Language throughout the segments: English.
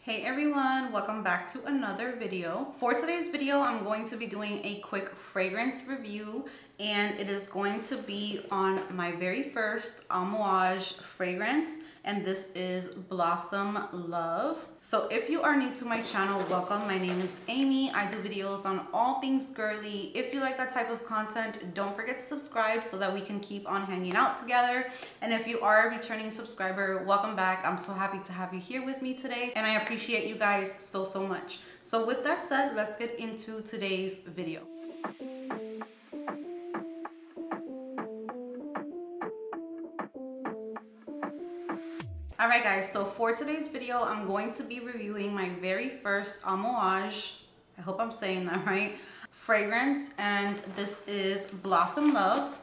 Hey everyone, welcome back to another video. For today's video, I'm going to be doing a quick fragrance review, and it is going to be on my very first Amouage fragrance, and this is Blossom Love. So if you are new to my channel, welcome. My name is Amy. I do videos on all things girly. If you like that type of content, don't forget to subscribe so that we can keep on hanging out together. And if you are a returning subscriber, welcome back. I'm so happy to have you here with me today, and I appreciate you guys so much. So with that said, let's get into today's video. Alright guys, so for today's video, I'm going to be reviewing my very first Amouage, I hope I'm saying that right, fragrance, and this is Blossom Love.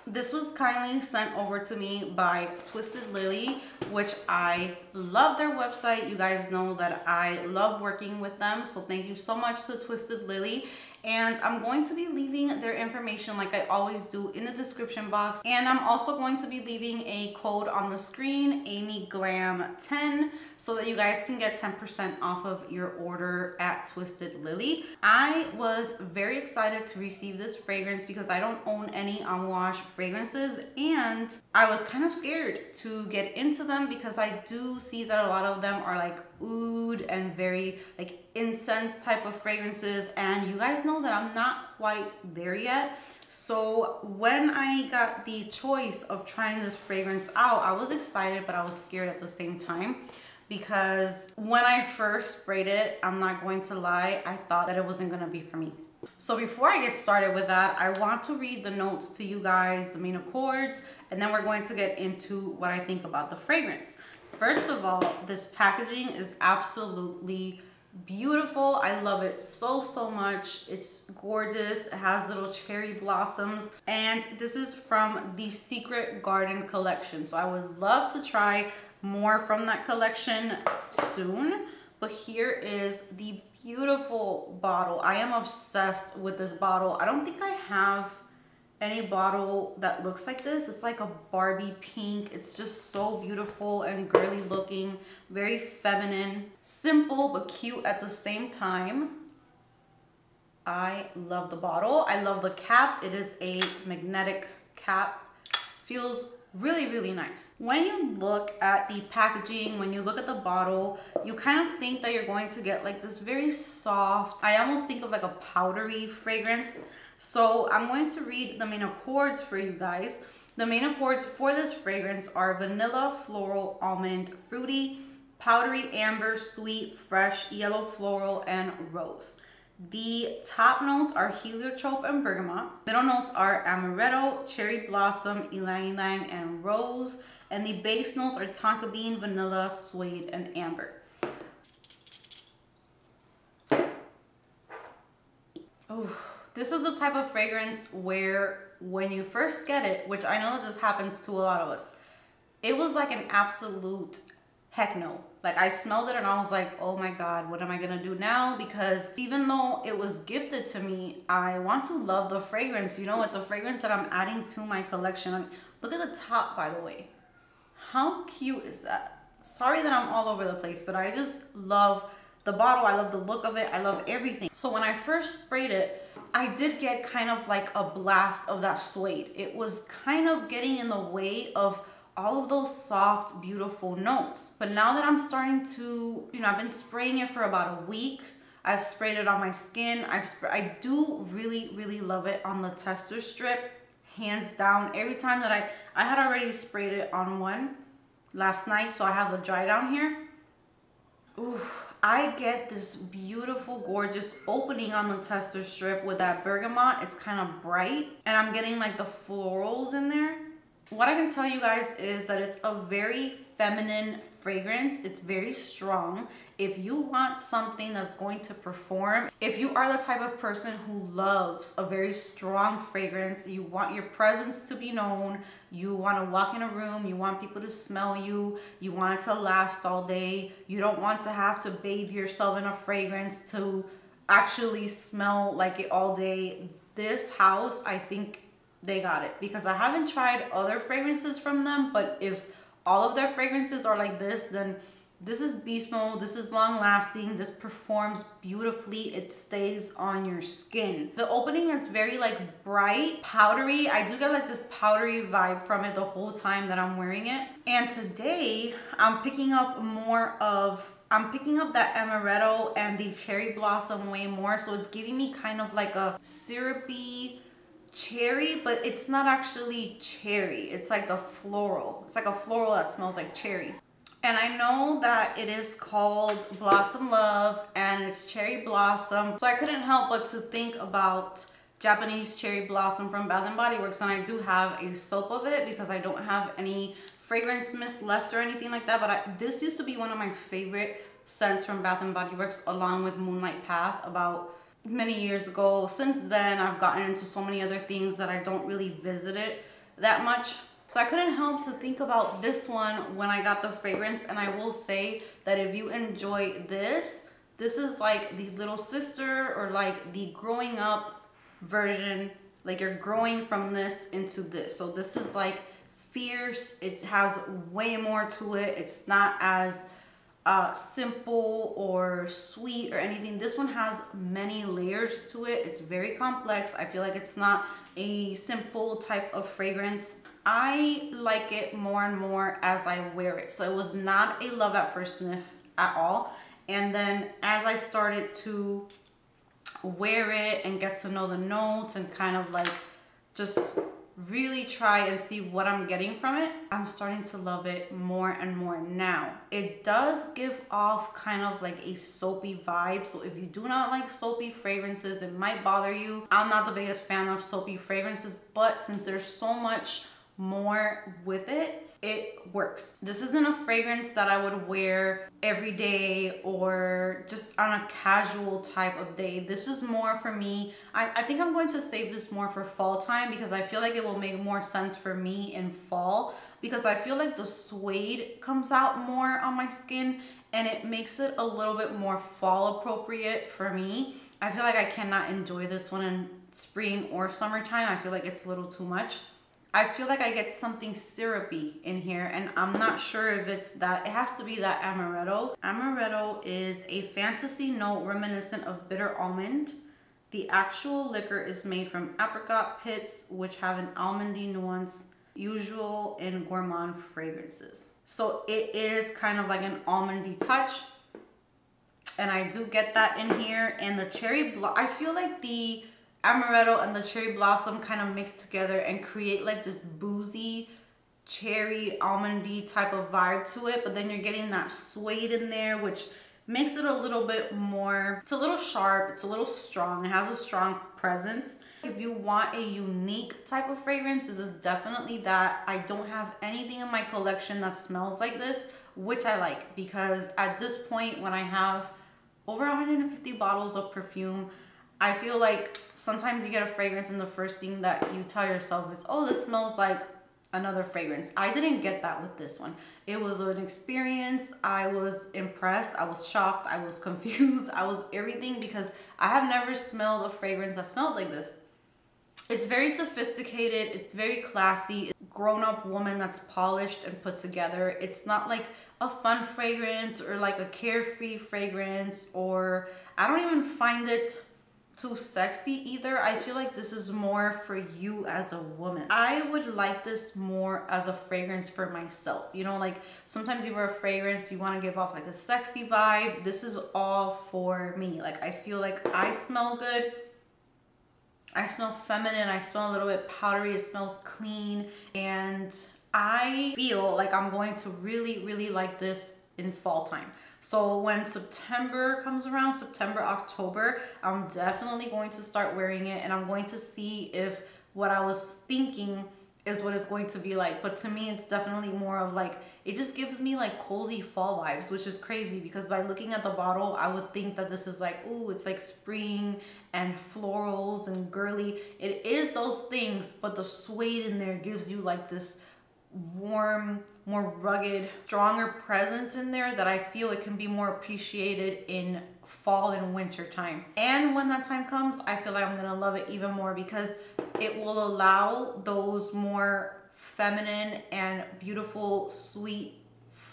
This was kindly sent over to me by Twisted Lily, which I love their website. You guys know that I love working with them, so thank you so much to Twisted Lily. And I'm going to be leaving their information like I always do in the description box. And I'm also going to be leaving a code on the screen, AmyGlam10, so that you guys can get 10% off of your order at Twisted Lily. I was very excited to receive this fragrance because I don't own any Amouage fragrances, and I was kind of scared to get into them because I do see that a lot of them are like oud and very like incense type of fragrances, and you guys know that I'm not quite there yet. So when I got the choice of trying this fragrance out, I was excited, but I was scared at the same time, because when I first sprayed it, I'm not going to lie, I thought that it wasn't gonna be for me. So before I get started with that, I want to read the notes to you guys, the main accords, and then we're going to get into what I think about the fragrance. First of all, this packaging is absolutely beautiful. I love it so much. It's gorgeous. It has little cherry blossoms, and this is from the Secret Garden collection. So I would love to try more from that collection soon, but here is the beautiful bottle. I am obsessed with this bottle. I don't think I have any bottle that looks like this. It's like a Barbie pink. It's just so beautiful and girly looking, very feminine, simple but cute at the same time. I love the bottle. I love the cap. It is a magnetic cap. Feels really nice. When you look at the packaging, when you look at the bottle, you kind of think that you're going to get like this very soft, I almost think of like a powdery fragrance. So I'm going to read the main accords for you guys. The main accords for this fragrance are vanilla, floral, almond, fruity, powdery, amber, sweet, fresh, yellow, floral, and rose. The top notes are heliotrope and bergamot. Middle notes are amaretto, cherry blossom, ylang ylang, and rose. And the base notes are tonka bean, vanilla, suede, and amber. Oh. This is the type of fragrance where when you first get it, which I know that this happens to a lot of us, it was like an absolute heck no. Like I smelled it and I was like, oh my God, what am I gonna do now? Because even though it was gifted to me, I want to love the fragrance. You know, it's a fragrance that I'm adding to my collection. Look at the top, by the way. How cute is that? Sorry that I'm all over the place, but I just love the bottle. I love the look of it. I love everything. So when I first sprayed it, I did get kind of like a blast of that suede. It was kind of getting in the way of all of those soft, beautiful notes. But now that I'm starting to, you know, I've been spraying it for about a week. I've sprayed it on my skin. I do really love it on the tester strip, hands down. Every time that I had already sprayed it on one last night, so I have the dry down here. Ooh. I get this beautiful, gorgeous opening on the tester strip with that bergamot. It's kind of bright, and I'm getting like the florals in there. What I can tell you guys is that it's a very feminine fragrance. It's very strong. If you want something that's going to perform, if you are the type of person who loves a very strong fragrance, you want your presence to be known, you want to walk in a room, you want people to smell you, you want it to last all day, you don't want to have to bathe yourself in a fragrance to actually smell like it all day, this house, I think they got it. Because I haven't tried other fragrances from them, but if all of their fragrances are like this, then This is beast mode. This is long lasting. This performs beautifully. It stays on your skin. The opening is very like bright, powdery. I do get like this powdery vibe from it the whole time that I'm wearing it. And today I'm picking up that amaretto and the cherry blossom way more. So it's giving me kind of like a syrupy cherry, but it's not actually cherry. It's like the floral. It's like a floral that smells like cherry. And I know that it is called Blossom Love and it's cherry blossom. So I couldn't help but to think about Japanese cherry blossom from Bath & Body Works. And I do have a soap of it because I don't have any fragrance mist left or anything like that. But this used to be one of my favorite scents from Bath & Body Works, along with Moonlight Path, about many years ago. Since then, I've gotten into so many other things that I don't really visit it that much. So I couldn't help to think about this one when I got the fragrance. And I will say that if you enjoy this is like the little sister or like the growing up version. Like you're growing from this into this. So this is like fierce. It has way more to it. It's not as simple or sweet or anything. This one has many layers to it. It's very complex. I feel like it's not a simple type of fragrance. I like it more and more as I wear it. So it was not a love at first sniff at all. And then as I started to wear it and get to know the notes and kind of like just really try and see what I'm getting from it, I'm starting to love it more and more now. It does give off kind of like a soapy vibe. So if you do not like soapy fragrances, it might bother you. I'm not the biggest fan of soapy fragrances, but since there's so much more with it, it works. This isn't a fragrance that I would wear every day or just on a casual type of day. This is more for me. I think I'm going to save this more for fall time because I feel like it will make more sense for me in fall, because I feel like the suede comes out more on my skin and it makes it a little bit more fall appropriate for me. I feel like I cannot enjoy this one in spring or summertime. I feel like it's a little too much. I feel like I get something syrupy in here, and I'm not sure if it's that. It has to be that amaretto. Amaretto is a fantasy note reminiscent of bitter almond. The actual liquor is made from apricot pits, which have an almondy nuance usual in gourmand fragrances. So it is kind of like an almondy touch, and I do get that in here. And the cherry I feel like the amaretto and the cherry blossom kind of mix together and create like this boozy cherry almondy type of vibe to it, but then you're getting that suede in there, which makes it a little bit more, it's a little sharp, it's a little strong, it has a strong presence. If you want a unique type of fragrance, this is definitely that. I don't have anything in my collection that smells like this, which I like, because at this point when I have over 150 bottles of perfume, I feel like sometimes you get a fragrance and the first thing that you tell yourself is, oh, this smells like another fragrance. I didn't get that with this one. It was an experience. I was impressed. I was shocked. I was confused. I was everything, because I have never smelled a fragrance that smelled like this. It's very sophisticated. It's very classy. It's a grown-up woman that's polished and put together. It's not like a fun fragrance or like a carefree fragrance, or I don't even find it too sexy either. I feel like this is more for you as a woman. I would like this more as a fragrance for myself. You know, like sometimes you wear a fragrance, you want to give off like a sexy vibe. This is all for me. Like I feel like I smell good. I smell feminine. I smell a little bit powdery. It smells clean. And I feel like I'm going to really, really like this in fall time. So when September comes around, September, October, I'm definitely going to start wearing it, and I'm going to see if what I was thinking is what it's going to be like. But to me, it's definitely more of like, it just gives me like cozy fall vibes, which is crazy because by looking at the bottle, I would think that this is like, ooh, it's like spring and florals and girly. It is those things, but the suede in there gives you like this warm, more rugged, stronger presence in there that I feel it can be more appreciated in fall and winter time. And when that time comes, I feel like I'm gonna love it even more because it will allow those more feminine and beautiful, sweet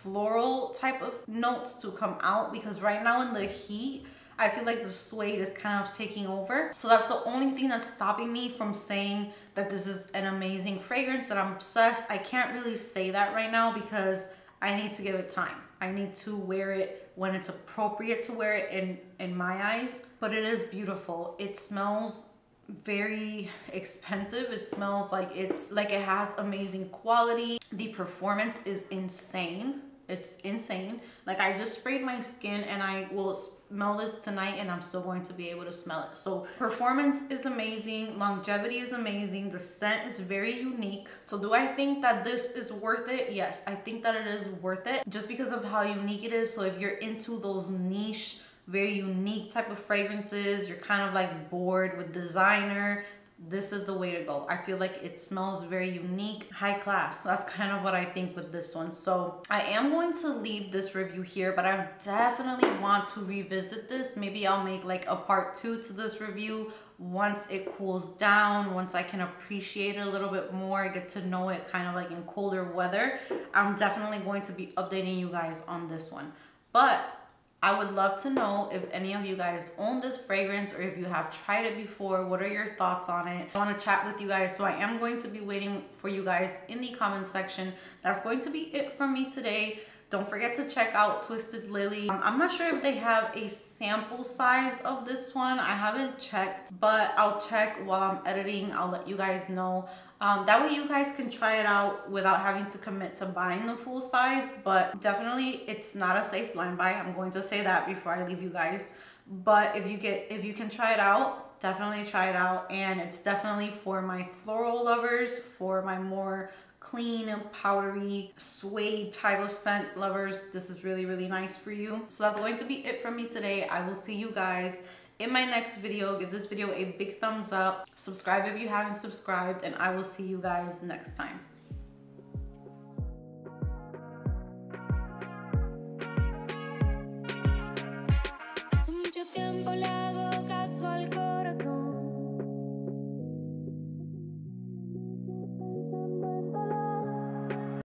floral type of notes to come out, because right now in the heat, I feel like the suede is kind of taking over. So that's the only thing that's stopping me from saying that this is an amazing fragrance, that I'm obsessed. I can't really say that right now because I need to give it time. I need to wear it when it's appropriate to wear it in my eyes. But it is beautiful. It smells very expensive. It smells like it has amazing quality. The performance is insane. It's insane. Like, I just sprayed my skin and I will smell this tonight and I'm still going to be able to smell it. So performance is amazing. Longevity is amazing. The scent is very unique. So do I think that this is worth it? Yes, I think that it is worth it just because of how unique it is. So if you're into those niche, very unique type of fragrances, you're kind of like bored with designer, this is the way to go. I feel like it smells very unique, high class. That's kind of what I think with this one. So I am going to leave this review here, but I definitely want to revisit this. Maybe I'll make like a part 2 to this review once it cools down, once I can appreciate it a little bit more, get to know it kind of like in colder weather. I'm definitely going to be updating you guys on this one. But I would love to know if any of you guys own this fragrance or if you have tried it before. What are your thoughts on it? I want to chat with you guys, so I am going to be waiting for you guys in the comment section. That's going to be it from me today. Don't forget to check out Twisted Lily. I'm not sure if they have a sample size of this one. I haven't checked, but I'll check while I'm editing. I'll let you guys know. That way you guys can try it out without having to commit to buying the full size. But definitely it's not a safe blind buy. I'm going to say that before I leave you guys. But if you can try it out, definitely try it out. And it's definitely for my floral lovers, for my more clean, powdery, suede type of scent lovers. This is really, really nice for you. So that's going to be it from me today. I will see you guys in my next video. Give this video a big thumbs up. Subscribe if you haven't subscribed, and I will see you guys next time.